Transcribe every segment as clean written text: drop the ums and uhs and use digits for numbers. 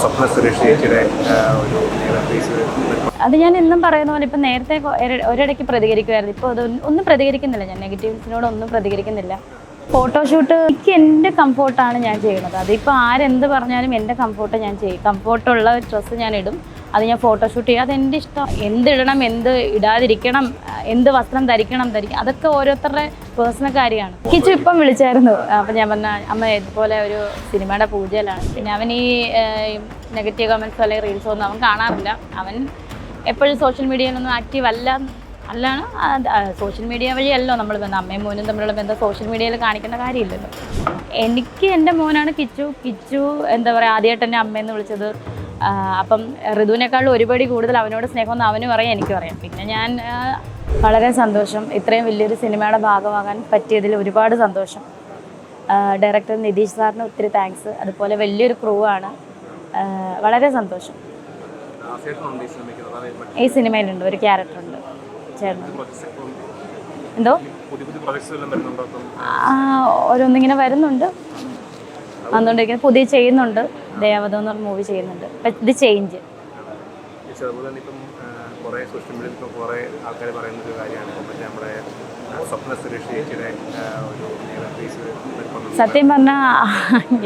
സ്വപ്ന സുരേഷ് ചേച്ചിയുടെ ഒരു ഫേസ് അത് ഞാൻ എന്നും പറയുന്ന പോലെ ഇപ്പം നേരത്തെ ഒരിടയ്ക്ക് പ്രതികരിക്കുമായിരുന്നു. ഇപ്പോൾ അത് ഒന്നും പ്രതികരിക്കുന്നില്ല. ഞാൻ നെഗറ്റീവ്സിനോട് ഒന്നും പ്രതികരിക്കുന്നില്ല. ഫോട്ടോഷൂട്ട് എനിക്ക് എൻ്റെ കംഫോർട്ടാണ് ഞാൻ ചെയ്യുന്നത്. അതിപ്പോൾ ആരെന്ത് പറഞ്ഞാലും എൻ്റെ കംഫോർട്ട് ഞാൻ ചെയ്യും. കംഫോർട്ടുള്ള ഡ്രസ്സ് ഞാൻ ഇടും. അത് ഞാൻ ഫോട്ടോഷൂട്ട് ചെയ്യും. അതെൻ്റെ ഇഷ്ടം. എന്തിടണം, എന്ത് ഇടാതിരിക്കണം, എന്ത് വസ്ത്രം ധരിക്കണം അതൊക്കെ ഓരോരുത്തരുടെ പേഴ്സണൽ കാര്യമാണ്. കിച്ചു ഇപ്പം വിളിച്ചായിരുന്നു. അപ്പം ഞാൻ പറഞ്ഞ അമ്മ ഇതുപോലെ ഒരു സിനിമയുടെ പൂജയിലാണ്. പിന്നെ അവൻ ഈ നെഗറ്റീവ് കമൻസോ അല്ലെങ്കിൽ റീൽസോ ഒന്നും അവൻ കാണാറില്ല. അവൻ എപ്പോഴും സോഷ്യൽ മീഡിയയിലൊന്നും ആക്റ്റീവ് അല്ലാണ്. സോഷ്യൽ മീഡിയ വഴിയല്ലോ നമ്മൾ ബന്ധം. അമ്മയും മോനും തമ്മിലുള്ള ബന്ധം സോഷ്യൽ മീഡിയയിൽ കാണിക്കേണ്ട കാര്യമില്ലല്ലോ. എനിക്ക് എൻ്റെ മോനാണ് കിച്ചു എന്താ പറയുക, ആദ്യമായിട്ട് എന്നെ അമ്മയെന്ന് വിളിച്ചത്. അപ്പം ഋതുവിനേക്കാളും ഒരുപടി കൂടുതൽ അവനോട് സ്നേഹമെന്ന് അവനും അറിയാം, എനിക്കും അറിയാം. പിന്നെ ഞാൻ വളരെ സന്തോഷം. ഇത്രയും വലിയൊരു സിനിമയുടെ ഭാഗമാകാൻ പറ്റിയതിൽ ഒരുപാട് സന്തോഷം. ഡയറക്ടർ നിതീഷ് സാറിന് ഒത്തിരി താങ്ക്സ്. അതുപോലെ വലിയൊരു ക്രൂ ആണ്. വളരെ സന്തോഷം. ഈ സിനിമയിലുണ്ട്, ഒരു ക്യാരക്ടറുണ്ട് ചേട്ടൻ. എന്തോ ഓരോന്നിങ്ങനെ വരുന്നുണ്ട്, വന്നുകൊണ്ടിരിക്കുന്നത്. പുതിയ ചെയ്യുന്നുണ്ട്, ദേവതം എന്ന് പറഞ്ഞ മൂവി ചെയ്യുന്നുണ്ട്. ഇത് ചേഞ്ച്. സത്യം പറഞ്ഞാൽ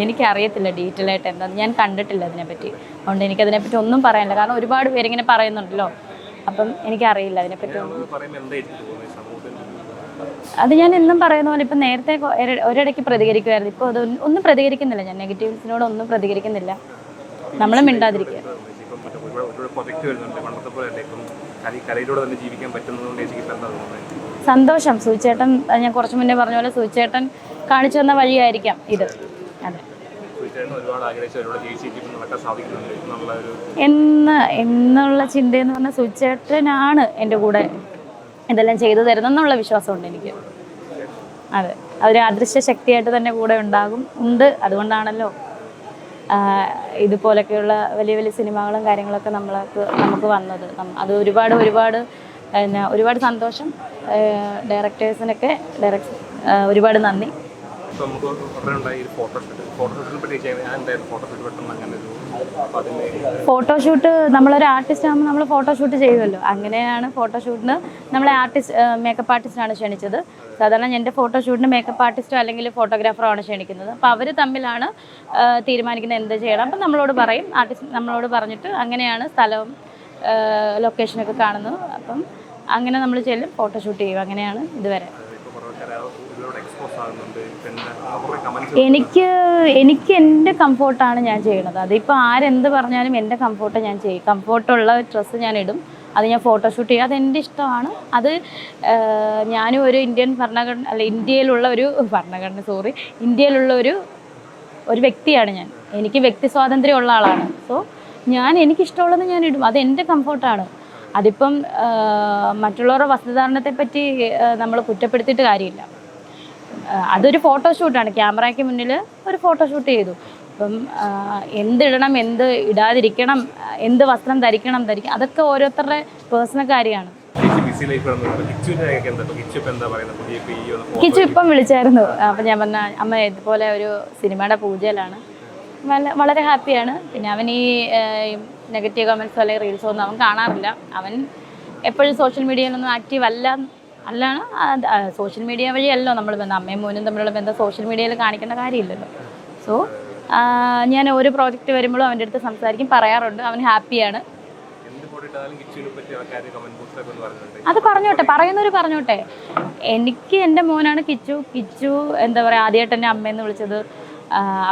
എനിക്കറിയത്തില്ല ഡീറ്റെയിൽ ആയിട്ട് എന്താ, ഞാൻ കണ്ടിട്ടില്ല അതിനെപ്പറ്റി. അതുകൊണ്ട് എനിക്കതിനെപ്പറ്റി ഒന്നും പറയാനില്ല. കാരണം ഒരുപാട് പേരിങ്ങനെ പറയുന്നുണ്ടല്ലോ. അപ്പം എനിക്കറിയില്ല അതിനെപ്പറ്റി ഒന്നും. അത് ഞാൻ എന്നും പറയുന്ന പോലെ ഇപ്പം നേരത്തെ ഒരിടയ്ക്ക് പ്രതികരിക്കുമായിരുന്നു. ഇപ്പോൾ അത് ഒന്നും പ്രതികരിക്കുന്നില്ല. ഞാൻ നെഗറ്റീവ്സിനോട് ഒന്നും പ്രതികരിക്കുന്നില്ല. നമ്മൾ മിണ്ടാതിരിക്കുക. സന്തോഷം. സൂചേട്ടൻ, ഞാൻ കുറച്ച് മുന്നേ പറഞ്ഞ പോലെ സൂചേട്ടൻ കാണിച്ചു തന്ന വഴിയായിരിക്കാം ഇത്. അതെ, എന്നുള്ള ചിന്തയെന്ന് പറഞ്ഞാൽ സൂചേട്ടനാണ് എൻ്റെ കൂടെ ഇതെല്ലാം ചെയ്തു തരുന്നെന്നുള്ള വിശ്വാസമുണ്ട് എനിക്ക്. അതെ, അതൊരു അദൃശ്യ ശക്തിയായിട്ട് തന്നെ കൂടെ ഉണ്ട്. അതുകൊണ്ടാണല്ലോ ഇതുപോലൊക്കെയുള്ള വലിയ വലിയ സിനിമകളും കാര്യങ്ങളൊക്കെ നമുക്ക് വന്നത്. അത് ഒരുപാട് സന്തോഷം. ഡയറക്ടേഴ്സിനൊക്കെ ഒരുപാട് നന്ദി. ഫോട്ടോഷൂട്ട് നമ്മളൊരു ആർട്ടിസ്റ്റ് ആകുമ്പോൾ നമ്മൾ ഫോട്ടോഷൂട്ട് ചെയ്യുമല്ലോ. അങ്ങനെയാണ് ഫോട്ടോഷൂട്ടിന് നമ്മളെ മേക്കപ്പ് ആർട്ടിസ്റ്റാണ് ക്ഷണിച്ചത്. സാധാരണ എൻ്റെ ഫോട്ടോഷൂട്ടിന് മേക്കപ്പ് ആർട്ടിസ്റ്റോ അല്ലെങ്കിൽ ഫോട്ടോഗ്രാഫറോ ആണ് ക്ഷണിക്കുന്നത്. അപ്പോൾ അവർ തമ്മിലാണ് തീരുമാനിക്കുന്നത് എന്ത് ചെയ്യണം. അപ്പം നമ്മളോട് പറയും, ആർട്ടിസ്റ്റ് നമ്മളോട് പറഞ്ഞിട്ട് അങ്ങനെയാണ് സ്ഥലവും ലൊക്കേഷനൊക്കെ കാണുന്നത്. അപ്പം അങ്ങനെ നമ്മൾ ചെല്ലും, ഫോട്ടോഷൂട്ട് ചെയ്യും. അങ്ങനെയാണ് ഇതുവരെ. എനിക്ക് എൻ്റെ കംഫോർട്ടാണ് ഞാൻ ചെയ്യുന്നത്. അതിപ്പോൾ ആരെന്ത് പറഞ്ഞാലും എൻ്റെ കംഫോർട്ട് ഞാൻ ചെയ്യും. കംഫോർട്ടുള്ള ഡ്രസ്സ് ഞാൻ ഇടും. അത് ഞാൻ ഫോട്ടോഷൂട്ട് ചെയ്യും. അതെൻ്റെ ഇഷ്ടമാണ്. അത് ഞാനും ഒരു ഇന്ത്യയിലുള്ള ഒരു വ്യക്തിയാണ് ഞാൻ. എനിക്ക് വ്യക്തി സ്വാതന്ത്ര്യമുള്ള ആളാണ്. സോ എനിക്കിഷ്ടമുള്ളത് ഞാൻ ഇടും. അത് എൻ്റെ കംഫോർട്ടാണ്. അതിപ്പം മറ്റുള്ളവരുടെ വസ്ത്രധാരണത്തെ പറ്റി നമ്മൾ കുറ്റപ്പെടുത്തിയിട്ട് കാര്യമില്ല. അതൊരു ഫോട്ടോഷൂട്ടാണ്. ക്യാമറയ്ക്ക് മുന്നിൽ ഒരു ഫോട്ടോഷൂട്ട് ചെയ്തു. അപ്പം എന്തിടണം, എന്ത് ഇടാതിരിക്കണം, എന്ത് വസ്ത്രം ധരിക്കണം അതൊക്കെ ഓരോരുത്തരുടെ പേഴ്സണൽ കാര്യമാണ്. കിച്ചു ഇപ്പം വിളിച്ചായിരുന്നു. അപ്പം ഞാൻ പറഞ്ഞ അമ്മ ഇതുപോലെ ഒരു സിനിമയുടെ പൂജയിലാണ്. വളരെ ഹാപ്പിയാണ്. പിന്നെ അവൻ ഈ നെഗറ്റീവ് കമൻസോ അല്ലെങ്കിൽ റീൽസോ ഒന്നും അവൻ കാണാറില്ല. അവൻ എപ്പോഴും സോഷ്യൽ മീഡിയയിലൊന്നും ആക്റ്റീവ് അല്ലാണ്. സോഷ്യൽ മീഡിയ വഴിയല്ലോ നമ്മൾ ബന്ധം. അമ്മയും മോനും തമ്മിലുള്ള ബന്ധം സോഷ്യൽ മീഡിയയിൽ കാണിക്കേണ്ട കാര്യമില്ലല്ലോ. സോ ഞാൻ ഒരു പ്രോജക്റ്റ് വരുമ്പോഴും അവൻ്റെ അടുത്ത് സംസാരിക്കും, പറയാറുണ്ട്. അവൻ ഹാപ്പിയാണ്. അത് പറയുന്നവർ പറഞ്ഞോട്ടെ. എനിക്ക് എൻ്റെ മോനാണ് കിച്ചു എന്താ പറയുക, ആദ്യമായിട്ട് എൻ്റെ അമ്മയെന്ന് വിളിച്ചത്.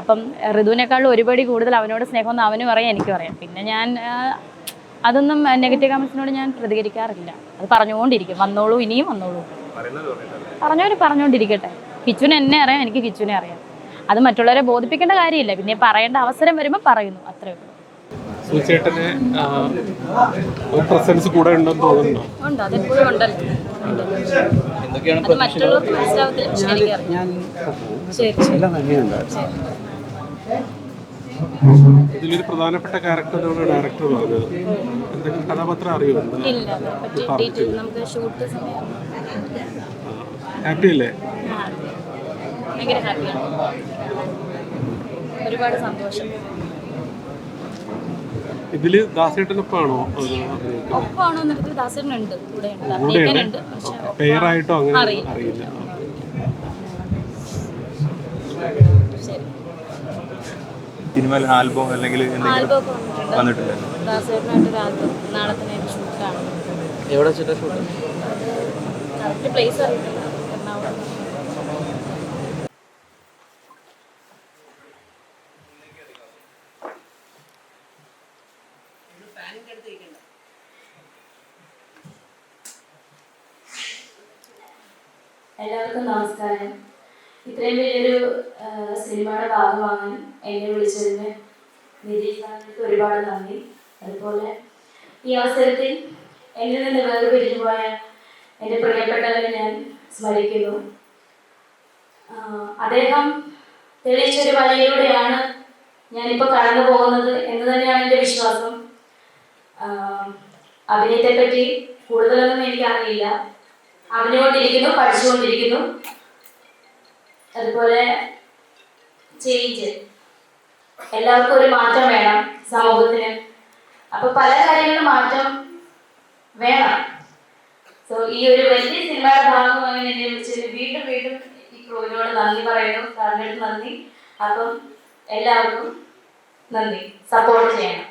അപ്പം ഋതുവിനേക്കാളും ഒരുപടി കൂടുതൽ അവനോട് സ്നേഹമെന്ന് അവനും അറിയാം, എനിക്കും അറിയാം. പിന്നെ ഞാൻ അതൊന്നും നെഗറ്റീവ് കമൻസിനോട് ഞാൻ പ്രതികരിക്കാറില്ല. അത് പറഞ്ഞുകൊണ്ടിരിക്കും. ഇനിയും വന്നോളൂ. പറഞ്ഞുകൊണ്ടിരിക്കട്ടെ. കിച്ചുവിന് എന്നെ അറിയാം, എനിക്ക് കിച്ചുവിനെ അറിയാം. അത് മറ്റുള്ളവരെ ബോധിപ്പിക്കേണ്ട കാര്യമില്ല. പിന്നെ പറയേണ്ട അവസരം വരുമ്പോൾ പറയുന്നു, അത്രേ ഉള്ളൂ. ഉണ്ട്, അതെപ്പോഴും ഉണ്ടല്ലോ. അത് മറ്റുള്ളവർക്ക് മനസ്സിലാവത്തില്ല, പക്ഷെ എനിക്കറിയാം. ഇതിലൊരു പ്രധാനപ്പെട്ട ക്യാരക്ടറാണ് ഡയറക്ടർ പറഞ്ഞത്. എന്തെങ്കിലും കഥാപാത്രം അറിയുമോ? ഹാപ്പി അല്ലേ? ഭയങ്കര ഹാപ്പിയാണ്. ഒരുപാട് സന്തോഷം. ഇതില് ദാസേട്ടനൊപ്പാണോ അഭിനയിക്കുന്നത്? ഒപ്പമാണോ എന്നിട്ട് ദാസേട്ടനുണ്ട്, കൂടെ ഉണ്ട്, അഭിനയിക്കാനുണ്ട്. പക്ഷെ പേരായിട്ടോ അങ്ങനെ അറിയില്ല. അറിയില്ല. ശരി. സിനിമയിൽ ആൽബം അല്ലെങ്കിൽ ആൽബം ഒക്കെ വന്നിട്ടുണ്ട്. ദാസേട്ടനായിട്ടൊരു ആൽബം നാളെ തന്നെ ഷൂട്ടാണ്. എവിടെ വെച്ചിട്ടാ ഷൂട്ട്? കറക്റ്റ് പ്ലേസ് അറിയില്ല, എറണാകുളം. എല്ലാവർക്കും നമസ്കാരം. ഇത്രയും വലിയൊരു സിനിമയുടെ ഭാഗമാകാൻ എന്നെ വിളിച്ചതിന് നിരീക്ഷണങ്ങൾക്ക് ഒരുപാട് നന്ദി. അതുപോലെ ഈ അവസരത്തിൽ എന്നിൽ നിന്ന് വേർപിരിഞ്ഞു പോയ എൻ്റെ പ്രിയപ്പെട്ടവരെ ഞാൻ സ്മരിക്കുന്നു. അദ്ദേഹം തെളിയിച്ചൊരു വഴിയിലൂടെയാണ് ഞാനിപ്പോൾ കടന്നു പോകുന്നത് എന്ന് തന്നെയാണ് എൻ്റെ വിശ്വാസം. അഭിനയത്തെപ്പറ്റി കൂടുതലൊന്നും എനിക്കറിയില്ല. അറിഞ്ഞുകൊണ്ടിരിക്കുന്നു, പഠിച്ചുകൊണ്ടിരിക്കുന്നു. അതുപോലെ ചേഞ്ച്, എല്ലാവർക്കും ഒരു മാറ്റം വേണം സമൂഹത്തിന്. അപ്പോൾ പല കാര്യങ്ങളിലും മാറ്റം വേണം. സോ ഈ ഒരു വലിയ സിനിമയുടെ ഭാഗമായി എന്നെ വിളിച്ചതിന് വീണ്ടും വീണ്ടും ഈ ക്രൂവിനോട് നന്ദി പറയുന്നു. സാറിനോട് നന്ദി. അപ്പം എല്ലാവർക്കും നന്ദി. സപ്പോർട്ട് ചെയ്യണം.